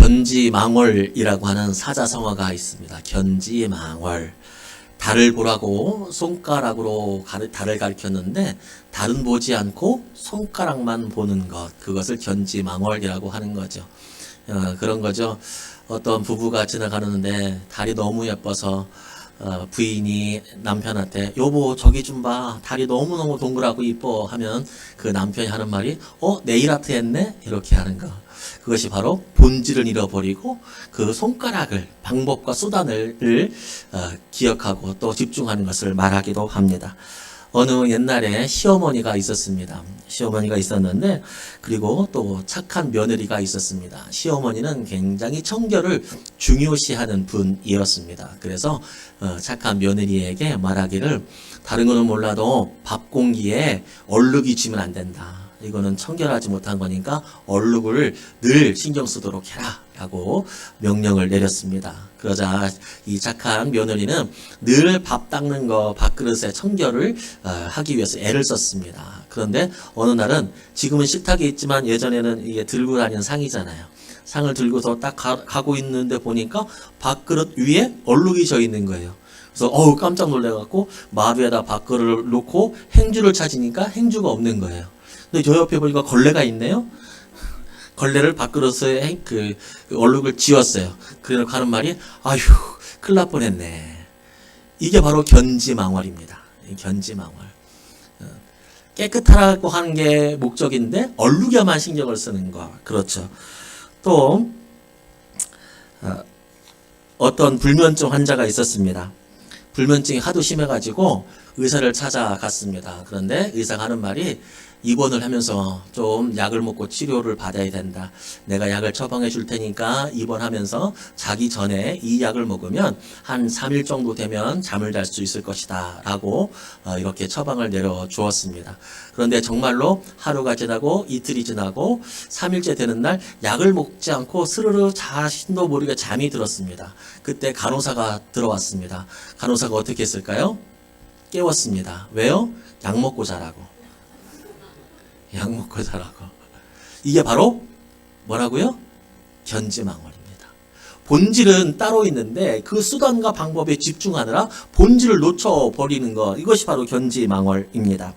견지망월이라고 하는 사자성어가 있습니다. 견지망월. 달을 보라고 손가락으로 달을 가리켰는데 달은 보지 않고 손가락만 보는 것, 그것을 견지망월이라고 하는 거죠. 그런 거죠. 어떤 부부가 지나가는데 달이 너무 예뻐서 부인이 남편한테 여보 저기 좀 봐, 달이 너무너무 동그랗고 이뻐 하면 그 남편이 하는 말이 네일 아트 했네? 이렇게 하는 거. 그것이 바로 본질을 잃어버리고 그 손가락을, 방법과 수단을 기억하고 또 집중하는 것을 말하기도 합니다. 어느 옛날에 시어머니가 있었습니다. 시어머니가 있었는데, 그리고 또 착한 며느리가 있었습니다. 시어머니는 굉장히 청결을 중요시하는 분이었습니다. 그래서 착한 며느리에게 말하기를, 다른 거는 몰라도 밥 공기에 얼룩이 지면 안 된다. 이거는 청결하지 못한 거니까 얼룩을 늘 신경 쓰도록 해라 라고 명령을 내렸습니다. 그러자 이 착한 며느리는 늘 밥 닦는 거, 밥그릇의 청결을 하기 위해서 애를 썼습니다. 그런데 어느 날은, 지금은 식탁에 있지만 예전에는 이게 들고 다니는 상이잖아요. 상을 들고서 딱 가고 있는데 보니까 밥그릇 위에 얼룩이 져 있는 거예요. 그래서 깜짝 놀래갖고 마루에다 밥그릇을 놓고 행주를 찾으니까 행주가 없는 거예요. 근데 저 옆에 보니까 걸레가 있네요. 걸레를 밥그릇에 그 얼룩을 지웠어요. 그래놓고 하는 말이, 아휴, 큰일 날 뻔했네. 이게 바로 견지망월입니다. 견지망월. 깨끗하라고 하는 게 목적인데 얼룩에만 신경을 쓰는 거. 그렇죠. 또 어떤 불면증 환자가 있었습니다. 불면증이 하도 심해가지고 의사를 찾아갔습니다. 그런데 의사가 하는 말이, 입원을 하면서 좀 약을 먹고 치료를 받아야 된다. 내가 약을 처방해 줄 테니까 입원하면서 자기 전에 이 약을 먹으면 한 3일 정도 되면 잠을 잘 수 있을 것이다 라고 이렇게 처방을 내려주었습니다. 그런데 정말로 하루가 지나고 이틀이 지나고 3일째 되는 날 약을 먹지 않고 스르르 자신도 모르게 잠이 들었습니다. 그때 간호사가 들어왔습니다. 간호사가 어떻게 했을까요? 깨웠습니다. 왜요? 약 먹고 자라고. 약 먹고 자라고. 이게 바로 뭐라고요? 견지망월입니다. 본질은 따로 있는데 그 수단과 방법에 집중하느라 본질을 놓쳐버리는 것, 이것이 바로 견지망월입니다.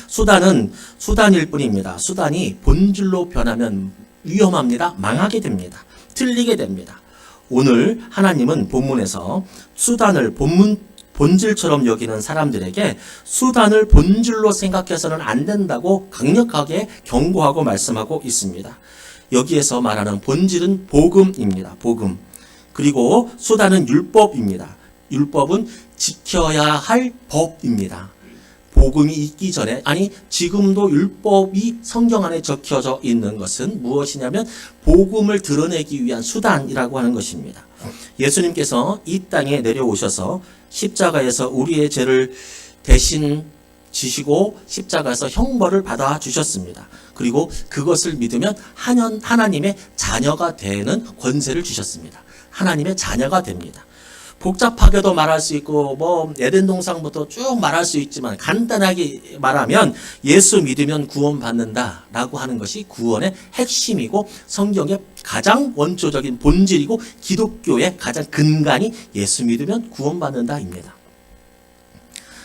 수단은 수단일 뿐입니다. 수단이 본질로 변하면 위험합니다. 망하게 됩니다. 틀리게 됩니다. 오늘 하나님은 본문에서 수단을 본질처럼 여기는 사람들에게 수단을 본질로 생각해서는 안 된다고 강력하게 경고하고 말씀하고 있습니다. 여기에서 말하는 본질은 복음입니다. 복음. 그리고 수단은 율법입니다. 율법은 지켜야 할 법입니다. 복음이 있기 전에, 아니 지금도 율법이 성경 안에 적혀져 있는 것은 무엇이냐면 복음을 드러내기 위한 수단이라고 하는 것입니다. 예수님께서 이 땅에 내려오셔서 십자가에서 우리의 죄를 대신 지시고 십자가에서 형벌을 받아 주셨습니다. 그리고 그것을 믿으면 하나님의 자녀가 되는 권세를 주셨습니다. 하나님의 자녀가 됩니다. 복잡하게도 말할 수 있고 에덴 동산부터 쭉 말할 수 있지만 간단하게 말하면 예수 믿으면 구원받는다라고 하는 것이 구원의 핵심이고 성경의 가장 원초적인 본질이고 기독교의 가장 근간이 예수 믿으면 구원받는다입니다.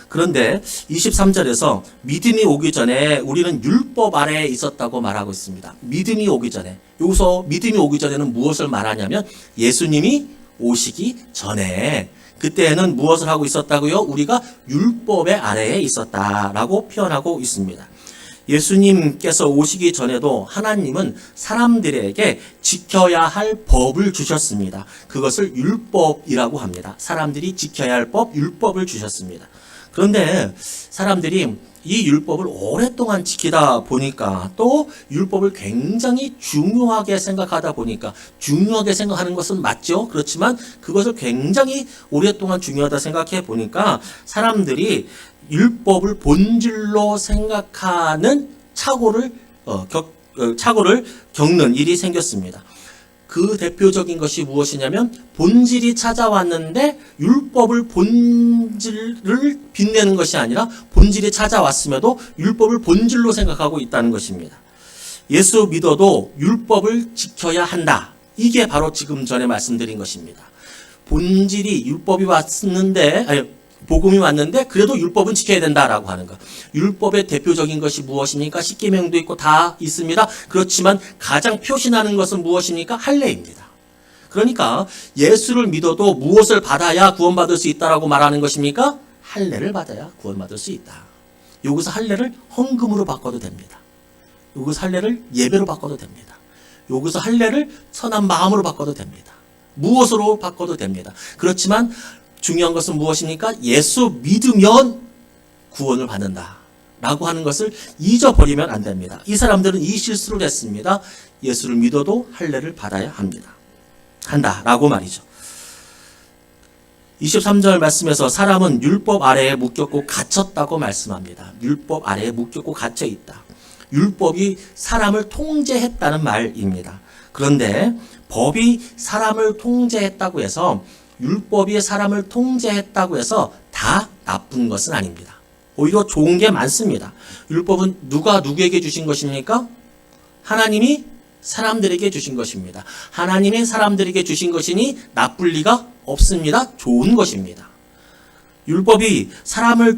그런데 23절에서 믿음이 오기 전에 우리는 율법 아래에 있었다고 말하고 있습니다. 믿음이 오기 전에, 여기서 믿음이 오기 전에는 무엇을 말하냐면 예수님이 오시기 전에, 그때는 무엇을 하고 있었다고요? 우리가 율법의 아래에 있었다라고 표현하고 있습니다. 예수님께서 오시기 전에도 하나님은 사람들에게 지켜야 할 법을 주셨습니다. 그것을 율법이라고 합니다. 사람들이 지켜야 할 법, 율법을 주셨습니다. 그런데 사람들이 이 율법을 오랫동안 지키다 보니까, 또 율법을 굉장히 중요하게 생각하다 보니까, 중요하게 생각하는 것은 맞죠. 그렇지만 그것을 굉장히 오랫동안 중요하다 생각해 보니까 사람들이 율법을 본질로 생각하는 착오를 겪는 일이 생겼습니다. 그 대표적인 것이 무엇이냐면 본질이 찾아왔는데 율법을 본질을 빛내는 것이 아니라 본질이 찾아왔음에도 율법을 본질로 생각하고 있다는 것입니다. 예수 믿어도 율법을 지켜야 한다. 이게 바로 지금 전에 말씀드린 것입니다. 본질이 율법이 왔는데, 아니, 복음이 왔는데 그래도 율법은 지켜야 된다라고 하는 것. 율법의 대표적인 것이 무엇입니까? 십계명도 있고 다 있습니다. 그렇지만 가장 표시나는 것은 무엇입니까? 할례입니다. 그러니까 예수를 믿어도 무엇을 받아야 구원받을 수 있다라고 말하는 것입니까? 할례를 받아야 구원받을 수 있다. 여기서 할례를 헌금으로 바꿔도 됩니다. 여기서 할례를 예배로 바꿔도 됩니다. 여기서 할례를 선한 마음으로 바꿔도 됩니다. 무엇으로 바꿔도 됩니다. 그렇지만 중요한 것은 무엇입니까? 예수 믿으면 구원을 받는다 라고 하는 것을 잊어버리면 안 됩니다. 이 사람들은 이 실수를 했습니다. 예수를 믿어도 할례를 받아야 한다라고 말이죠. 23절 말씀에서 사람은 율법 아래에 묶였고 갇혔다고 말씀합니다. 율법 아래에 묶였고 갇혀 있다. 율법이 사람을 통제했다는 말입니다. 그런데 법이 사람을 통제했다고 해서, 율법이 사람을 통제했다고 해서 다 나쁜 것은 아닙니다. 오히려 좋은 게 많습니다. 율법은 누가 누구에게 주신 것입니까? 하나님이 사람들에게 주신 것입니다. 하나님이 사람들에게 주신 것이니 나쁠 리가 없습니다. 좋은 것입니다. 율법이 사람을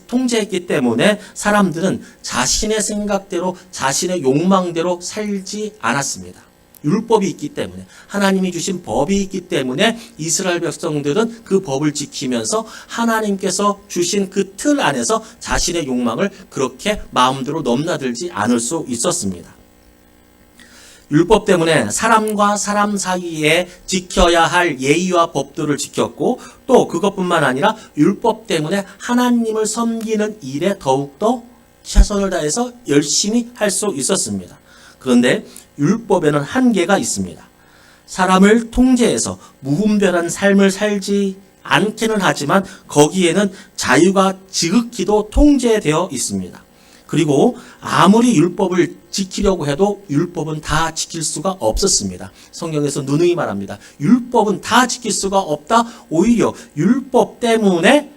통제했기 때문에 사람들은 자신의 생각대로, 자신의 욕망대로 살지 않았습니다. 율법이 있기 때문에, 하나님이 주신 법이 있기 때문에 이스라엘 백성들은 그 법을 지키면서 하나님께서 주신 그 틀 안에서 자신의 욕망을 그렇게 마음대로 넘나들지 않을 수 있었습니다. 율법 때문에 사람과 사람 사이에 지켜야 할 예의와 법도를 지켰고, 또 그것뿐만 아니라 율법 때문에 하나님을 섬기는 일에 더욱더 최선을 다해서 열심히 할 수 있었습니다. 그런데 율법에는 한계가 있습니다. 사람을 통제해서 무분별한 삶을 살지 않기는 하지만 거기에는 자유가 지극히도 통제되어 있습니다. 그리고 아무리 율법을 지키려고 해도 율법은 다 지킬 수가 없었습니다. 성경에서 누누이 말합니다. 율법은 다 지킬 수가 없다. 오히려 율법 때문에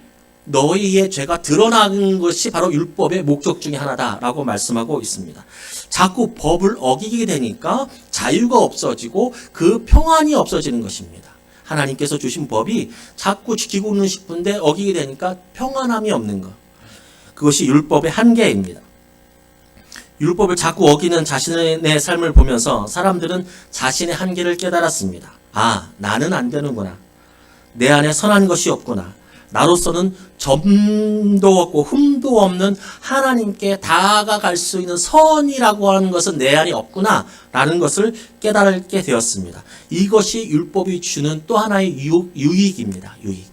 너희의 죄가 드러나는 것이 바로 율법의 목적 중에 하나다라고 말씀하고 있습니다. 자꾸 법을 어기게 되니까 자유가 없어지고 그 평안이 없어지는 것입니다. 하나님께서 주신 법이 자꾸 지키고는 싶은데 어기게 되니까 평안함이 없는 것. 그것이 율법의 한계입니다. 율법을 자꾸 어기는 자신의 삶을 보면서 사람들은 자신의 한계를 깨달았습니다. 아, 나는 안 되는구나. 내 안에 선한 것이 없구나. 나로서는 점도 없고 흠도 없는 하나님께 다가갈 수 있는 선이라고 하는 것은 내 안에 없구나 라는 것을 깨달게 되었습니다. 이것이 율법이 주는 또 하나의 유익입니다. 유익.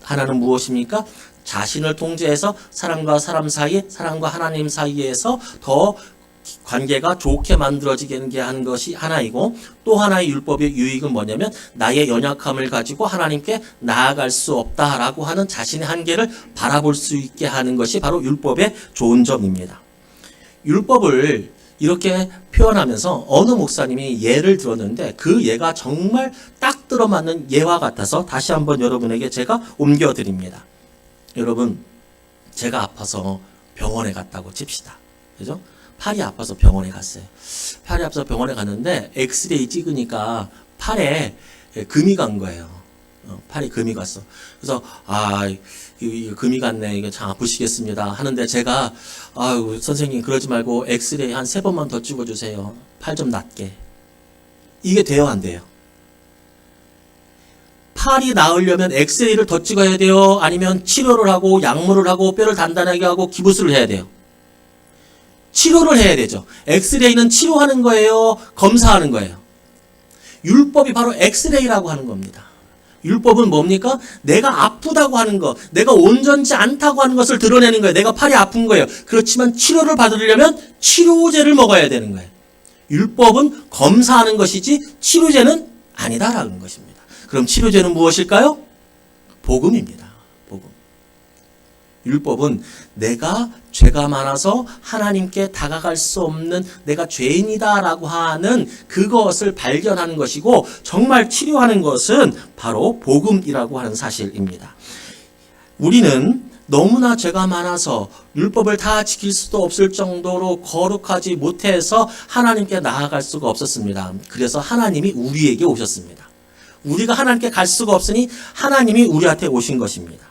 하나는 무엇입니까? 자신을 통제해서 사람과 사람 사이, 사람과 하나님 사이에서 더 관계가 좋게 만들어지게 하는 것이 하나이고, 또 하나의 율법의 유익은 뭐냐면 나의 연약함을 가지고 하나님께 나아갈 수 없다라고 하는 자신의 한계를 바라볼 수 있게 하는 것이 바로 율법의 좋은 점입니다. 율법을 이렇게 표현하면서 어느 목사님이 예를 들었는데 그 예가 정말 딱 들어맞는 예와 같아서 다시 한번 여러분에게 제가 옮겨드립니다. 여러분, 제가 아파서 병원에 갔다고 칩시다. 그죠? 팔이 아파서 병원에 갔어요. 팔이 아파서 병원에 갔는데 엑스레이 찍으니까 팔에 금이 간 거예요. 팔에 금이 갔어. 그래서 이거 금이 갔네. 이거 참 아프시겠습니다. 하는데 제가 아유 선생님 그러지 말고 엑스레이 한 3번만 더 찍어주세요. 팔 좀 낫게. 이게 돼요, 안 돼요? 팔이 나으려면 엑스레이를 더 찍어야 돼요? 아니면 치료를 하고 약물을 하고 뼈를 단단하게 하고 기부스를 해야 돼요? 치료를 해야 되죠. 엑스레이는 치료하는 거예요? 검사하는 거예요? 율법이 바로 엑스레이라고 하는 겁니다. 율법은 뭡니까? 내가 아프다고 하는 것, 내가 온전치 않다고 하는 것을 드러내는 거예요. 내가 팔이 아픈 거예요. 그렇지만 치료를 받으려면 치료제를 먹어야 되는 거예요. 율법은 검사하는 것이지 치료제는 아니다라는 것입니다. 그럼 치료제는 무엇일까요? 복음입니다. 복음. 율법은 내가 죄가 많아서 하나님께 다가갈 수 없는 내가 죄인이다라고 하는 그것을 발견하는 것이고, 정말 치료하는 것은 바로 복음이라고 하는 사실입니다. 우리는 너무나 죄가 많아서 율법을 다 지킬 수도 없을 정도로 거룩하지 못해서 하나님께 나아갈 수가 없었습니다. 그래서 하나님이 우리에게 오셨습니다. 우리가 하나님께 갈 수가 없으니 하나님이 우리한테 오신 것입니다.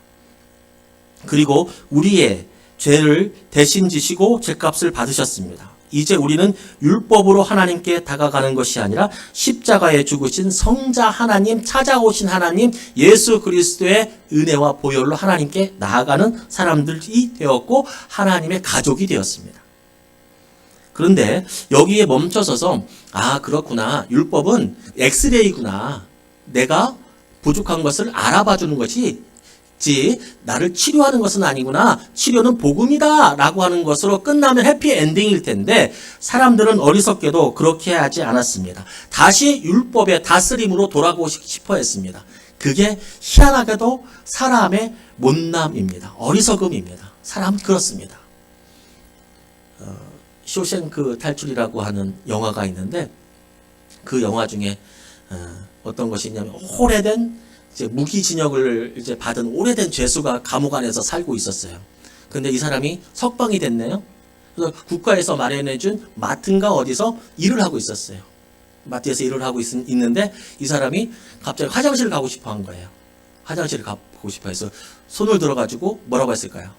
그리고 우리의 죄를 대신 지시고 죄값을 받으셨습니다. 이제 우리는 율법으로 하나님께 다가가는 것이 아니라 십자가에 죽으신 성자 하나님, 찾아오신 하나님, 예수 그리스도의 은혜와 보혈로 하나님께 나아가는 사람들이 되었고 하나님의 가족이 되었습니다. 그런데 여기에 멈춰서서 그렇구나. 율법은 엑스레이구나. 내가 부족한 것을 알아봐 주는 것이 나를 치료하는 것은 아니구나. 치료는 복음이다 라고 하는 것으로 끝나면 해피엔딩일 텐데 사람들은 어리석게도 그렇게 하지 않았습니다. 다시 율법의 다스림으로 돌아가고 싶어 했습니다. 그게 희한하게도 사람의 못남입니다. 어리석음입니다. 사람 그렇습니다. 쇼생크 탈출이라고 하는 영화가 있는데 그 영화 중에 어떤 것이 있냐면 오래된 무기징역을 받은 오래된 죄수가 감옥 안에서 살고 있었어요. 근데 이 사람이 석방이 됐네요. 그래서 국가에서 마련해준 마트인가 어디서 일을 하고 있었어요. 마트에서 일을 하고 있는데 이 사람이 갑자기 화장실을 가고 싶어 한 거예요. 화장실을 가고 싶어 해서 손을 들어가지고 뭐라고 했을까요?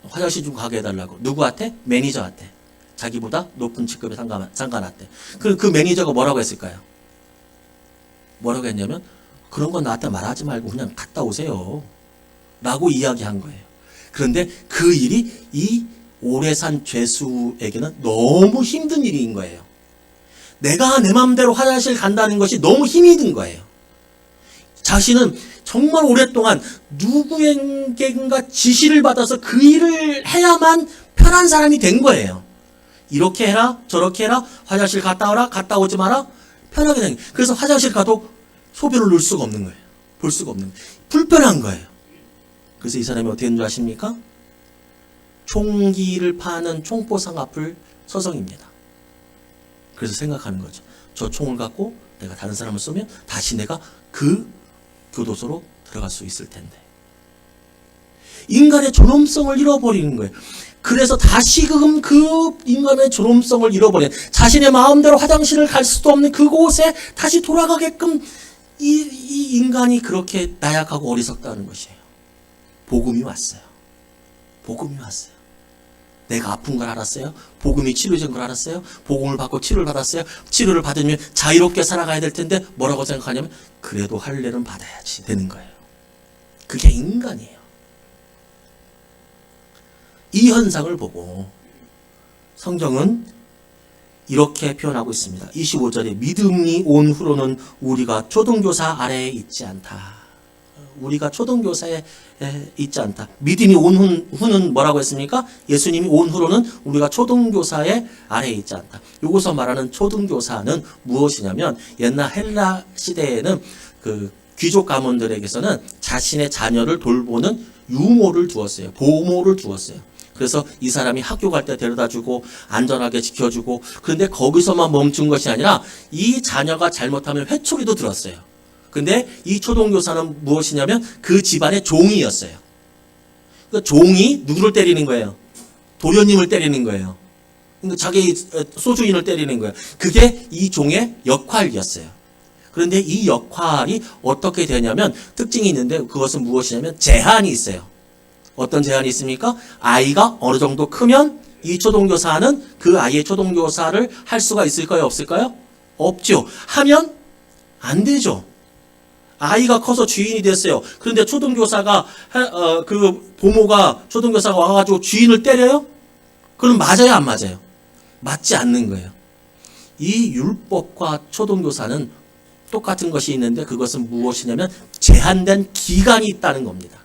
화장실 좀 가게 해달라고. 누구한테? 매니저한테. 자기보다 높은 직급의 상관한테. 그 매니저가 뭐라고 했을까요? 뭐라고 했냐면 그런 건 나한테 말하지 말고 그냥 갔다 오세요 라고 이야기한 거예요. 그런데 그 일이 이 오래 산 죄수에게는 너무 힘든 일인 거예요. 내가 내 마음대로 화장실 간다는 것이 너무 힘이 든 거예요. 자신은 정말 오랫동안 누구에게인가 지시를 받아서 그 일을 해야만 편한 사람이 된 거예요. 이렇게 해라 저렇게 해라 화장실 갔다 오라 갔다 오지 마라 편하게 된 거예요. 그래서 화장실 가도 소변을 넣을 수가 없는 거예요. 볼 수가 없는 거예요. 불편한 거예요. 그래서 이 사람이 어떻게 된 줄 아십니까? 총기를 파는 총포상 앞을 서성입니다. 그래서 생각하는 거죠. 저 총을 갖고 내가 다른 사람을 쏘면 다시 내가 그 교도소로 들어갈 수 있을 텐데. 인간의 존엄성을 잃어버리는 거예요. 그래서 다시금 그 인간의 존엄성을 잃어버린 자신의 마음대로 화장실을 갈 수도 없는 그곳에 다시 돌아가게끔 이 인간이 그렇게 나약하고 어리석다는 것이에요. 복음이 왔어요. 복음이 왔어요. 내가 아픈 걸 알았어요. 복음이 치료된 걸 알았어요. 복음을 받고 치료를 받았어요. 치료를 받으면 자유롭게 살아가야 될 텐데 뭐라고 생각하냐면 그래도 할례는 받아야지 되는 거예요. 그게 인간이에요. 이 현상을 보고 성경은 이렇게 표현하고 있습니다. 25절에 믿음이 온 후로는 우리가 초등교사 아래에 있지 않다. 우리가 초등교사에 있지 않다. 믿음이 온 후는 뭐라고 했습니까? 예수님이 온 후로는 우리가 초등교사의 아래에 있지 않다. 여기서 말하는 초등교사는 무엇이냐면 옛날 헬라 시대에는 그 귀족 가문들에게서는 자신의 자녀를 돌보는 유모를 두었어요. 보모를 두었어요. 그래서 이 사람이 학교 갈 때 데려다주고 안전하게 지켜주고 그런데 거기서만 멈춘 것이 아니라 이 자녀가 잘못하면 회초리도 들었어요. 근데 이 초등교사는 무엇이냐면 그 집안의 종이었어요. 그러니까 종이 누구를 때리는 거예요? 도련님을 때리는 거예요. 그러니까 자기 소주인을 때리는 거예요. 그게 이 종의 역할이었어요. 그런데 이 역할이 어떻게 되냐면 특징이 있는데 그것은 무엇이냐면 제한이 있어요. 어떤 제한이 있습니까? 아이가 어느 정도 크면 이 초등교사는 그 아이의 초등교사를 할 수가 있을까요? 없을까요? 없죠. 하면 안 되죠. 아이가 커서 주인이 됐어요. 그런데 초등교사가 그 보모가 초등교사가 와가지고 주인을 때려요? 그럼 맞아요, 안 맞아요? 맞지 않는 거예요. 이 율법과 초등교사는 똑같은 것이 있는데 그것은 무엇이냐면 제한된 기간이 있다는 겁니다.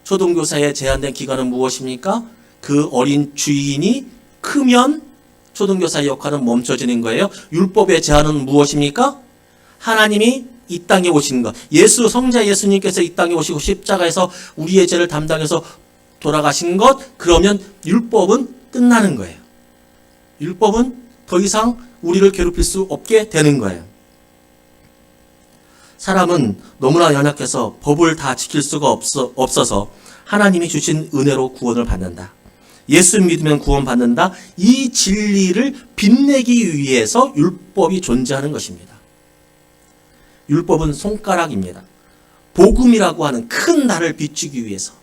초등교사의 제한된 기간은 무엇입니까? 그 어린 주인이 크면 초등교사의 역할은 멈춰지는 거예요. 율법의 제한은 무엇입니까? 하나님이 이 땅에 오신 것. 성자 예수님께서 이 땅에 오시고 십자가에서 우리의 죄를 담당해서 돌아가신 것. 그러면 율법은 끝나는 거예요. 율법은 더 이상 우리를 괴롭힐 수 없게 되는 거예요. 사람은 너무나 연약해서 법을 다 지킬 수가 없어서 하나님이 주신 은혜로 구원을 받는다. 예수 믿으면 구원받는다. 이 진리를 빛내기 위해서 율법이 존재하는 것입니다. 율법은 손가락입니다. 복음이라고 하는 큰 달을 비추기 위해서,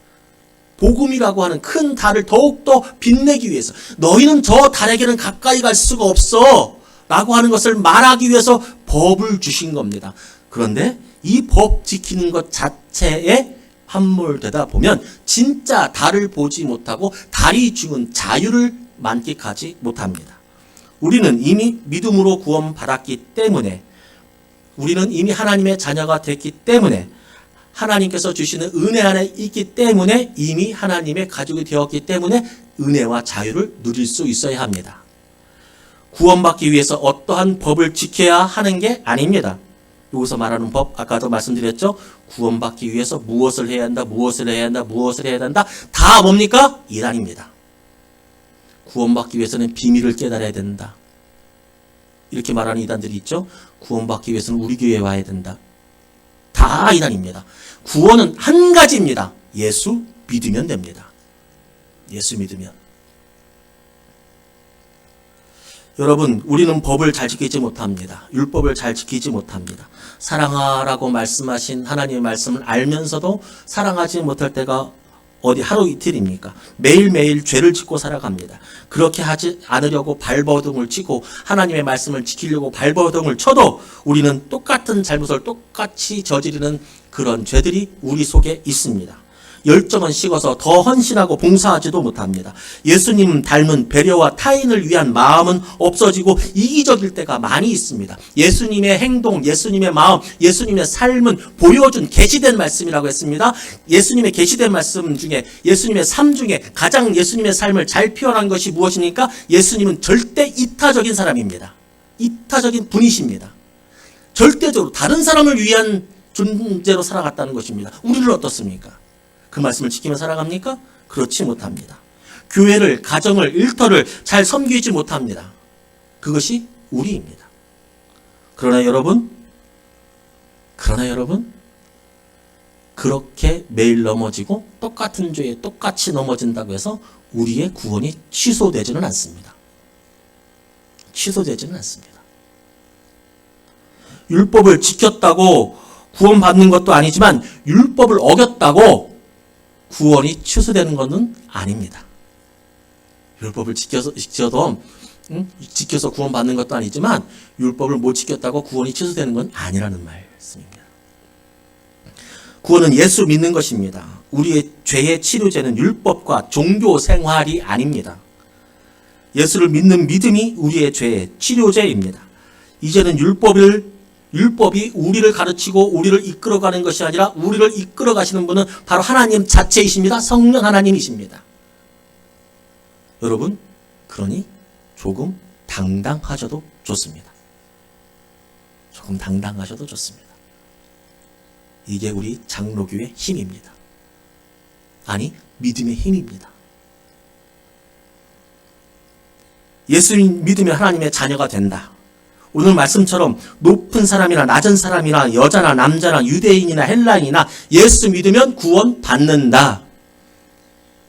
복음이라고 하는 큰 달을 더욱더 빛내기 위해서, 너희는 저 달에게는 가까이 갈 수가 없어 라고 하는 것을 말하기 위해서 법을 주신 겁니다. 그런데 이 법 지키는 것 자체에 함몰되다 보면 진짜 달을 보지 못하고 달이 주는 자유를 만끽하지 못합니다. 우리는 이미 믿음으로 구원받았기 때문에, 우리는 이미 하나님의 자녀가 됐기 때문에, 하나님께서 주시는 은혜 안에 있기 때문에, 이미 하나님의 가족이 되었기 때문에 은혜와 자유를 누릴 수 있어야 합니다. 구원받기 위해서 어떠한 법을 지켜야 하는 게 아닙니다. 여기서 말하는 법, 아까도 말씀드렸죠. 구원받기 위해서 무엇을 해야 한다, 무엇을 해야 한다, 무엇을 해야 한다. 다 뭡니까? 이단입니다. 구원받기 위해서는 비밀을 깨달아야 된다. 이렇게 말하는 이단들이 있죠. 구원받기 위해서는 우리 교회에 와야 된다. 다 이단입니다. 구원은 한 가지입니다. 예수 믿으면 됩니다. 예수 믿으면. 여러분, 우리는 법을 잘 지키지 못합니다. 율법을 잘 지키지 못합니다. 사랑하라고 말씀하신 하나님의 말씀을 알면서도 사랑하지 못할 때가 어디 하루 이틀입니까? 매일매일 죄를 짓고 살아갑니다. 그렇게 하지 않으려고 발버둥을 치고 하나님의 말씀을 지키려고 발버둥을 쳐도 우리는 똑같은 잘못을 똑같이 저지르는 그런 죄들이 우리 속에 있습니다. 열정은 식어서 더 헌신하고 봉사하지도 못합니다. 예수님 닮은 배려와 타인을 위한 마음은 없어지고 이기적일 때가 많이 있습니다. 예수님의 행동, 예수님의 마음, 예수님의 삶은 보여준 계시된 말씀이라고 했습니다. 예수님의 계시된 말씀 중에, 예수님의 삶 중에 가장 예수님의 삶을 잘 표현한 것이 무엇입니까? 예수님은 절대 이타적인 사람입니다. 이타적인 분이십니다. 절대적으로 다른 사람을 위한 존재로 살아갔다는 것입니다. 우리는 어떻습니까? 그 말씀을 지키며 살아갑니까? 그렇지 못합니다. 교회를, 가정을, 일터를 잘 섬기지 못합니다. 그것이 우리입니다. 그러나 여러분, 그렇게 매일 넘어지고 똑같은 죄에 똑같이 넘어진다고 해서 우리의 구원이 취소되지는 않습니다. 취소되지는 않습니다. 율법을 지켰다고 구원받는 것도 아니지만 율법을 어겼다고 구원이 취소되는 것은 아닙니다. 율법을 지켜서 구원받는 것도 아니지만 율법을 못 지켰다고 구원이 취소되는 건 아니라는 말씀입니다. 구원은 예수 믿는 것입니다. 우리의 죄의 치료제는 율법과 종교 생활이 아닙니다. 예수를 믿는 믿음이 우리의 죄의 치료제입니다. 이제는 율법이 우리를 가르치고 우리를 이끌어가는 것이 아니라 우리를 이끌어가시는 분은 바로 하나님 자체이십니다. 성령 하나님이십니다. 여러분, 그러니 조금 당당하셔도 좋습니다. 조금 당당하셔도 좋습니다. 이게 우리 장로교의 힘입니다. 아니, 믿음의 힘입니다. 예수 믿으면 하나님의 자녀가 된다. 오늘 말씀처럼 높은 사람이나 낮은 사람이나 여자나 남자나 유대인이나 헬라인이나 예수 믿으면 구원 받는다.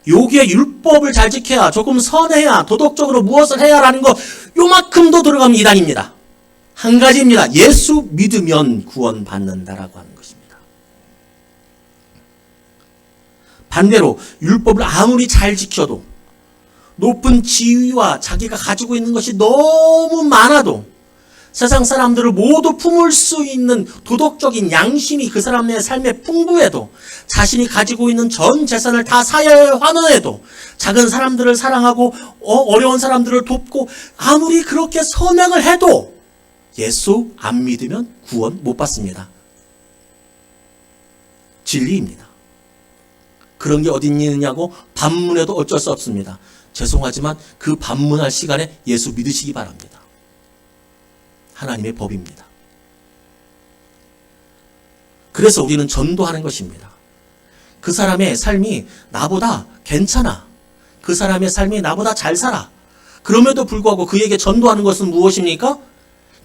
여기에 율법을 잘 지켜야, 조금 선해야, 도덕적으로 무엇을 해야라는 거 요만큼도 들어가면 이단입니다. 한 가지입니다. 예수 믿으면 구원 받는다라고 하는 것입니다. 반대로 율법을 아무리 잘 지켜도, 높은 지위와 자기가 가지고 있는 것이 너무 많아도, 세상 사람들을 모두 품을 수 있는 도덕적인 양심이 그 사람의 삶에 풍부해도, 자신이 가지고 있는 전 재산을 다 사야에 환원해도, 작은 사람들을 사랑하고 어려운 사람들을 돕고 아무리 그렇게 선행을 해도 예수 안 믿으면 구원 못 받습니다. 진리입니다. 그런 게 어디 있느냐고 반문해도 어쩔 수 없습니다. 죄송하지만 그 반문할 시간에 예수 믿으시기 바랍니다. 하나님의 법입니다. 그래서 우리는 전도하는 것입니다. 그 사람의 삶이 나보다 괜찮아. 그 사람의 삶이 나보다 잘 살아. 그럼에도 불구하고 그에게 전도하는 것은 무엇입니까?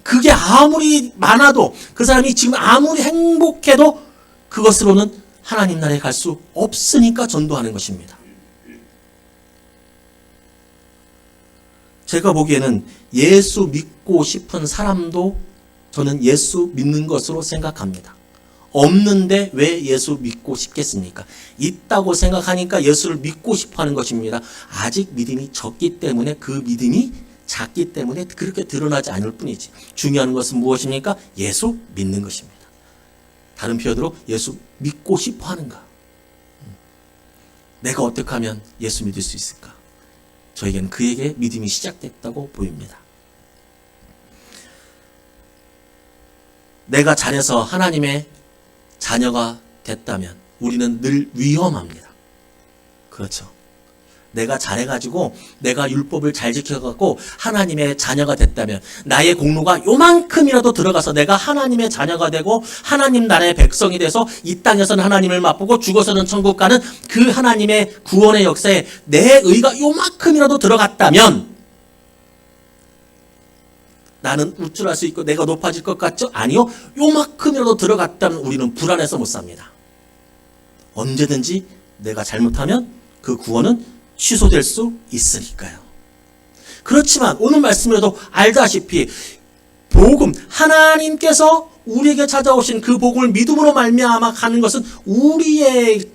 그게 아무리 많아도 그 사람이 지금 아무리 행복해도 그것으로는 하나님 나라에 갈 수 없으니까 전도하는 것입니다. 제가 보기에는 예수 믿고 싶은 사람도 저는 예수 믿는 것으로 생각합니다. 없는데 왜 예수 믿고 싶겠습니까? 있다고 생각하니까 예수를 믿고 싶어 하는 것입니다. 아직 믿음이 적기 때문에, 그 믿음이 작기 때문에 그렇게 드러나지 않을 뿐이지. 중요한 것은 무엇입니까? 예수 믿는 것입니다. 다른 표현으로 예수 믿고 싶어 하는가? 내가 어떻게 하면 예수 믿을 수 있을까? 저에게는 그에게 믿음이 시작됐다고 보입니다. 내가 잘해서 하나님의 자녀가 됐다면 우리는 늘 위험합니다. 그렇죠. 내가 잘해가지고 내가 율법을 잘 지켜갖고 하나님의 자녀가 됐다면 나의 공로가 요만큼이라도 들어가서 내가 하나님의 자녀가 되고 하나님 나라의 백성이 돼서 이 땅에서는 하나님을 맛보고 죽어서는 천국 가는 그 하나님의 구원의 역사에 내 의가 요만큼이라도 들어갔다면 나는 우쭐할 수 있고 내가 높아질 것 같죠? 아니요. 요만큼이라도 들어갔다면 우리는 불안해서 못 삽니다. 언제든지 내가 잘못하면 그 구원은 취소될 수 있으니까요. 그렇지만 오늘 말씀에도 알다시피 복음, 하나님께서 우리에게 찾아오신 그 복음을 믿음으로 말미암아 가는 것은 우리의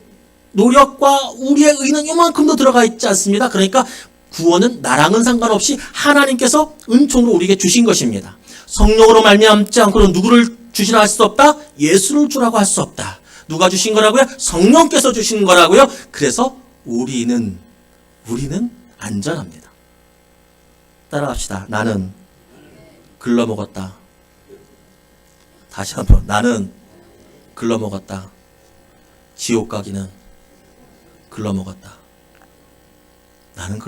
노력과 우리의 의는 요만큼도 들어가 있지 않습니다. 그러니까 구원은 나랑은 상관없이 하나님께서 은총으로 우리에게 주신 것입니다. 성령으로 말미암지 않고는 누구를 주시라 할 수 없다? 예수를 주라고 할 수 없다. 누가 주신 거라고요? 성령께서 주신 거라고요. 그래서 우리는 안전합니다. 따라합시다. 나는 글러먹었다. 다시 한번. 나는 글러먹었다. 지옥 가기는 글러먹었다. 우리는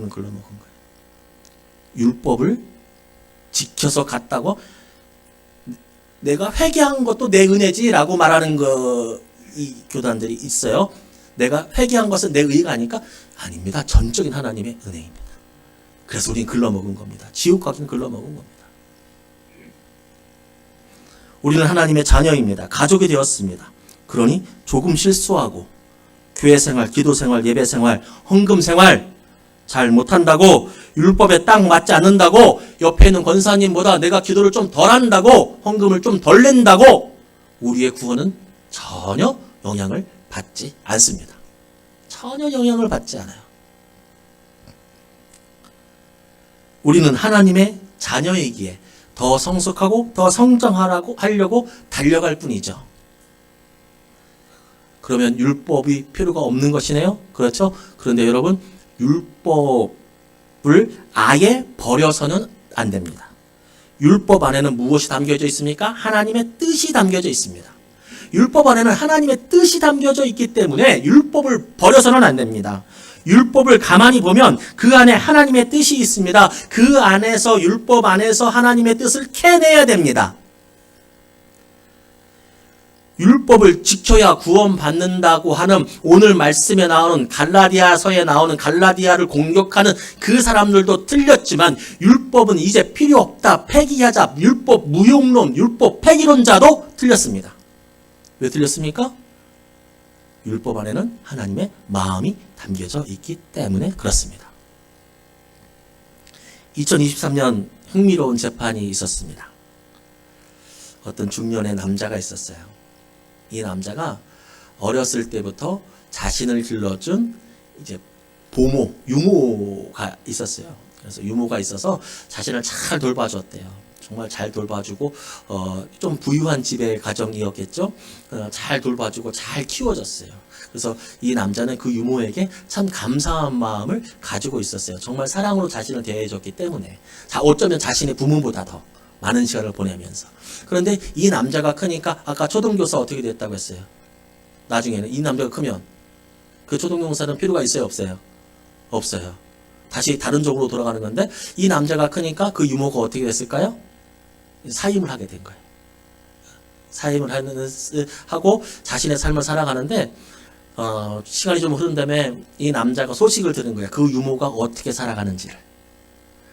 글러먹은 거예요. 율법을 지켜서 갔다고 내가 회개한 것도 내 은혜지라고 말하는 이 교단들이 있어요. 내가 회개한 것은 내 의가 아닐까? 아닙니다. 전적인 하나님의 은혜입니다. 그래서 우리는 글러먹은 겁니다. 지옥 가기는 글러먹은 겁니다. 우리는 하나님의 자녀입니다. 가족이 되었습니다. 그러니 조금 실수하고 교회 생활, 기도 생활, 예배 생활, 헌금 생활 잘 못한다고, 율법에 딱 맞지 않는다고, 옆에 있는 권사님보다 내가 기도를 좀 덜 한다고, 헌금을 좀 덜 낸다고 우리의 구원은 전혀 영향을 받지 않습니다. 전혀 영향을 받지 않아요. 우리는 하나님의 자녀이기에 더 성숙하고 더 성장하려고 달려갈 뿐이죠. 그러면 율법이 필요가 없는 것이네요. 그렇죠? 그런데 여러분, 율법을 아예 버려서는 안 됩니다. 율법 안에는 무엇이 담겨져 있습니까? 하나님의 뜻이 담겨져 있습니다. 율법 안에는 하나님의 뜻이 담겨져 있기 때문에 율법을 버려서는 안 됩니다. 율법을 가만히 보면 그 안에 하나님의 뜻이 있습니다. 그 안에서, 율법 안에서 하나님의 뜻을 캐내야 됩니다. 율법을 지켜야 구원받는다고 하는 오늘 말씀에 나오는 갈라디아서에 나오는 갈라디아를 공격하는 그 사람들도 틀렸지만, 율법은 이제 필요 없다, 폐기하자, 율법 무용론, 율법 폐기론자도 틀렸습니다. 왜 틀렸습니까? 율법 안에는 하나님의 마음이 담겨져 있기 때문에 그렇습니다. 2023년 흥미로운 재판이 있었습니다. 어떤 중년의 남자가 있었어요. 이 남자가 어렸을 때부터 자신을 길러준 이제 보모, 유모가 있었어요. 그래서 유모가 있어서 자신을 잘 돌봐줬대요. 정말 잘 돌봐주고 좀 부유한 집의 가정이었겠죠. 잘 돌봐주고 잘 키워줬어요. 그래서 이 남자는 그 유모에게 참 감사한 마음을 가지고 있었어요. 정말 사랑으로 자신을 대해줬기 때문에, 어쩌면 자신의 부모보다 더 많은 시간을 보내면서. 그런데 이 남자가 크니까, 아까 초등교사 어떻게 됐다고 했어요? 나중에는 이 남자가 크면 그 초등교사는 필요가 있어요, 없어요? 없어요. 다시 다른 쪽으로 돌아가는 건데, 이 남자가 크니까 그 유모가 어떻게 됐을까요? 사임을 하게 된 거예요. 사임을 하고 자신의 삶을 살아가는데, 시간이 좀 흐른 다음에 이 남자가 소식을 들은 거예요. 그 유모가 어떻게 살아가는지를.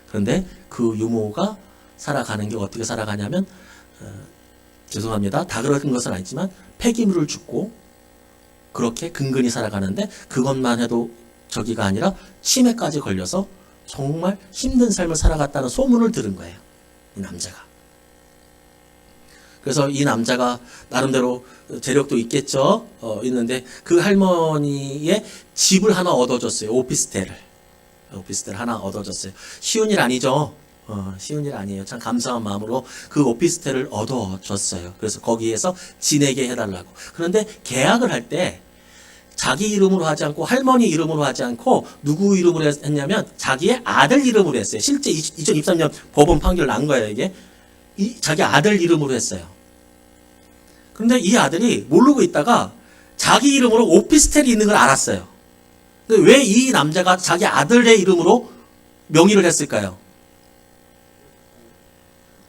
그런데 그 유모가 살아가는 게 어떻게 살아가냐면 죄송합니다. 다 그런 것은 아니지만 폐기물을 줍고 그렇게 근근히 살아가는데 그것만 해도 저기가 아니라 치매까지 걸려서 정말 힘든 삶을 살아갔다는 소문을 들은 거예요. 이 남자가. 그래서 이 남자가 나름대로 재력도 있겠죠. 있는데 그 할머니의 집을 하나 얻어줬어요. 오피스텔을 하나 얻어줬어요. 쉬운 일 아니죠. 쉬운 일 아니에요. 참 감사한 마음으로 그 오피스텔을 얻어줬어요. 그래서 거기에서 지내게 해달라고. 그런데 계약을 할 때 자기 이름으로 하지 않고 할머니 이름으로 하지 않고 누구 이름으로 했냐면 자기의 아들 이름으로 했어요. 실제 2023년 법원 판결 난 거예요. 이게 자기 아들 이름으로 했어요. 그런데 이 아들이 모르고 있다가 자기 이름으로 오피스텔이 있는 걸 알았어요. 왜 이 남자가 자기 아들의 이름으로 명의를 했을까요?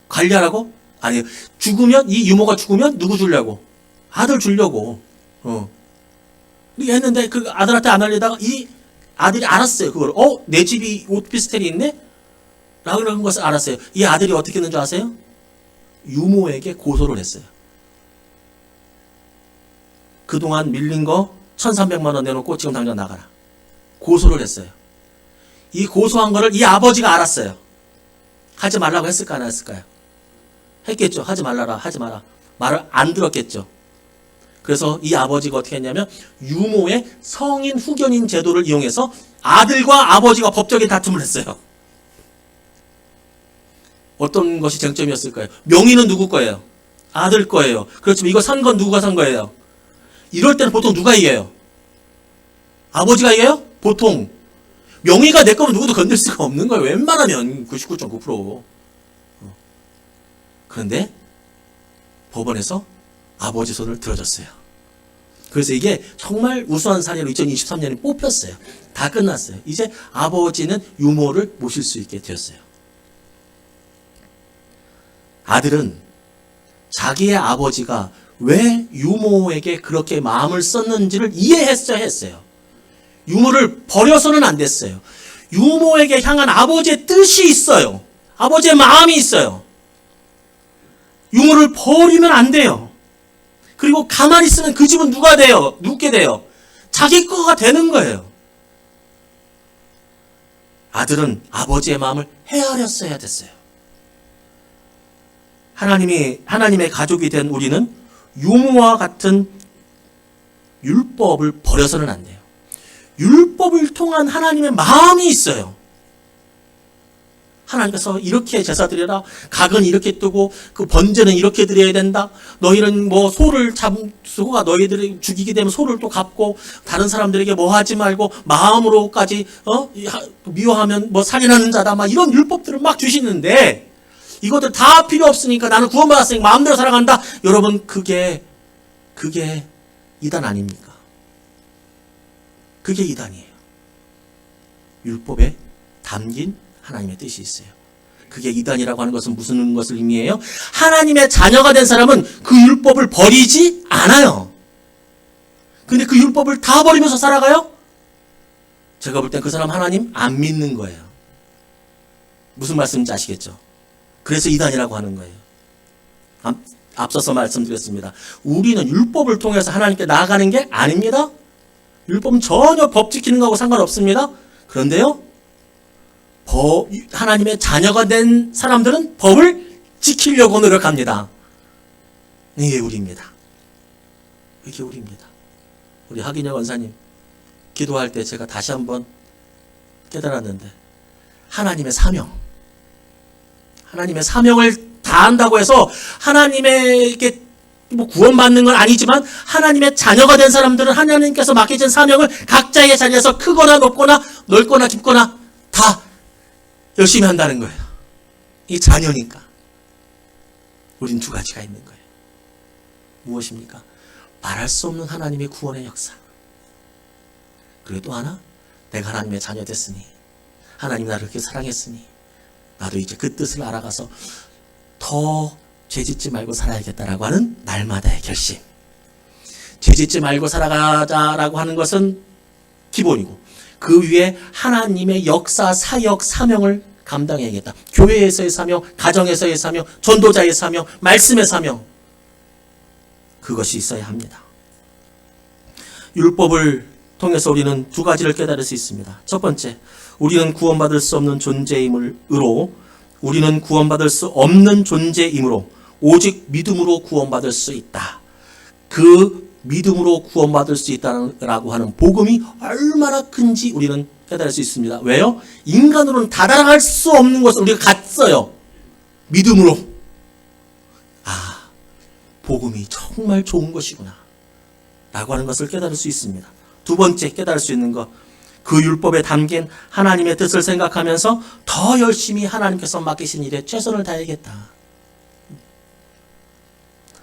관리하라고? 아니요. 죽으면, 이 유모가 죽으면 누구 주려고? 아들 주려고. 이렇게 했는데 그 아들한테 안 알리다가 이 아들이 알았어요. 그걸. 내 집이 오피스텔이 있네? 라는 것을 알았어요. 이 아들이 어떻게 했는 줄 아세요? 유모에게 고소를 했어요. 그동안 밀린 거 1,300만 원 내놓고 지금 당장 나가라. 고소를 했어요. 이 고소한 거를 이 아버지가 알았어요. 하지 말라고 했을까 안 했을까요? 했겠죠. 하지 말라라. 하지 마라. 말을 안 들었겠죠. 그래서 이 아버지가 어떻게 했냐면 유모의 성인 후견인 제도를 이용해서 아들과 아버지가 법적인 다툼을 했어요. 어떤 것이 쟁점이었을까요? 명의는 누구 거예요? 아들 거예요. 그렇지만 이거 산 건 누가 산 거예요? 이럴 때는 보통 누가 이겨요? 아버지가 이겨요? 보통. 명의가 내 거면 누구도 건들 수가 없는 거예요. 웬만하면 99.9%. 그런데 법원에서 아버지 손을 들어줬어요. 그래서 이게 정말 우수한 사례로 2023년에 뽑혔어요. 다 끝났어요. 이제 아버지는 유모를 모실 수 있게 되었어요. 아들은 자기의 아버지가 왜 유모에게 그렇게 마음을 썼는지를 이해했어야 했어요. 유모를 버려서는 안 됐어요. 유모에게 향한 아버지의 뜻이 있어요. 아버지의 마음이 있어요. 유모를 버리면 안 돼요. 그리고 가만히 있으면 그 집은 누가 돼요? 눕게 돼요. 자기 거가 되는 거예요. 아들은 아버지의 마음을 헤아렸어야 됐어요. 하나님의 가족이 된 우리는 유모와 같은 율법을 버려서는 안 돼요. 율법을 통한 하나님의 마음이 있어요. 하나님께서 이렇게 제사 드려라. 각은 이렇게 뜨고 그 번제는 이렇게 드려야 된다. 너희는 뭐 소를 소가 너희들이 죽이게 되면 소를 또 갚고 다른 사람들에게 뭐 하지 말고 마음으로까지 미워하면 뭐 살인하는 자다. 막 이런 율법들을 막 주시는데 이것들 다 필요 없으니까 나는 구원받았으니까 마음대로 살아간다. 여러분 그게 이단 아닙니까? 그게 이단이에요. 율법에 담긴 하나님의 뜻이 있어요. 그게 이단이라고 하는 것은 무슨 것을 의미해요? 하나님의 자녀가 된 사람은 그 율법을 버리지 않아요. 근데 그 율법을 다 버리면서 살아가요? 제가 볼 땐 그 사람 하나님 안 믿는 거예요. 무슨 말씀인지 아시겠죠? 그래서 이단이라고 하는 거예요. 앞서서 말씀드렸습니다. 우리는 율법을 통해서 하나님께 나아가는 게 아닙니다. 율법은 전혀 법 지키는 거하고 상관없습니다. 그런데요, 하나님의 자녀가 된 사람들은 법을 지키려고 노력합니다. 이게 우리입니다. 이게 우리입니다. 우리 하기녀 원사님 기도할 때 제가 다시 한번 깨달았는데 하나님의 사명을 다한다고 해서 하나님에게 뭐 구원받는 건 아니지만 하나님의 자녀가 된 사람들은 하나님께서 맡기신 사명을 각자의 자리에서 크거나 높거나 넓거나 깊거나 다 열심히 한다는 거예요. 이 자녀니까. 우린 두 가지가 있는 거예요. 무엇입니까? 말할 수 없는 하나님의 구원의 역사. 그리고 또 하나, 내가 하나님의 자녀 됐으니 하나님 나를 그렇게 사랑했으니 나도 이제 그 뜻을 알아가서 더 죄짓지 말고 살아야겠다라고 하는 날마다의 결심. 죄짓지 말고 살아가자라고 하는 것은 기본이고 그 위에 하나님의 역사, 사역, 사명을 감당해야겠다. 교회에서의 사명, 가정에서의 사명, 전도자의 사명, 말씀의 사명, 그것이 있어야 합니다. 율법을 통해서 우리는 두 가지를 깨달을 수 있습니다. 첫 번째, 우리는 구원받을 수 없는 존재이므로 오직 믿음으로 구원받을 수 있다. 그 믿음으로 구원받을 수 있다라고 하는 복음이 얼마나 큰지 우리는 깨달을 수 있습니다. 왜요? 인간으로는 다가갈 수 없는 것을 우리가 갔어요. 믿음으로. 아, 복음이 정말 좋은 것이구나 라고 하는 것을 깨달을 수 있습니다. 두 번째 깨달을 수 있는 것, 그 율법에 담긴 하나님의 뜻을 생각하면서 더 열심히 하나님께서 맡기신 일에 최선을 다해야겠다.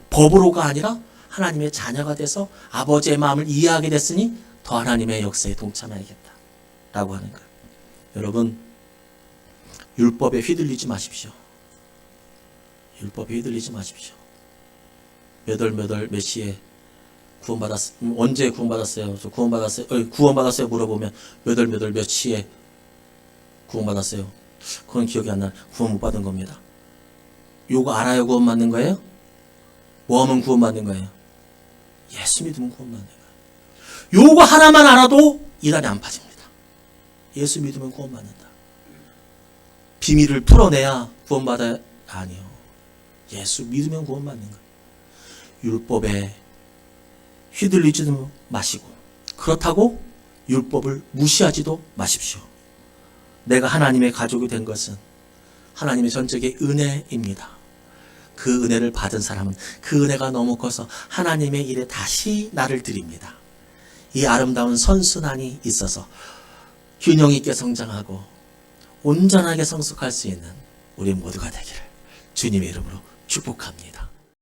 법으로가 아니라 하나님의 자녀가 돼서 아버지의 마음을 이해하게 됐으니 더 하나님의 역사에 동참해야겠다 라고 하는 거예요. 여러분, 율법에 휘둘리지 마십시오. 율법에 휘둘리지 마십시오. 몇 시에 언제 구원받았어요? 저 구원받았어요 물어보면 몇 시에 구원받았어요? 그건 기억이 안 나요. 구원 못 받은 겁니다. 요거 알아요? 구원 받는 거예요? 뭐 하면 구원 받는 거예요? 예수 믿으면 구원 받는 거예요. 요거 하나만 알아도 이단에 안 빠집니다. 예수 믿으면 구원 받는다. 비밀을 풀어내야 구원 받아야 아니요. 예수 믿으면 구원 받는 거예요. 율법에 휘둘리지도 마시고, 그렇다고 율법을 무시하지도 마십시오. 내가 하나님의 가족이 된 것은 하나님의 전적인 은혜입니다. 그 은혜를 받은 사람은 그 은혜가 너무 커서 하나님의 일에 다시 나를 드립니다. 이 아름다운 선순환이 있어서 균형 있게 성장하고 온전하게 성숙할 수 있는 우리 모두가 되기를 주님의 이름으로 축복합니다.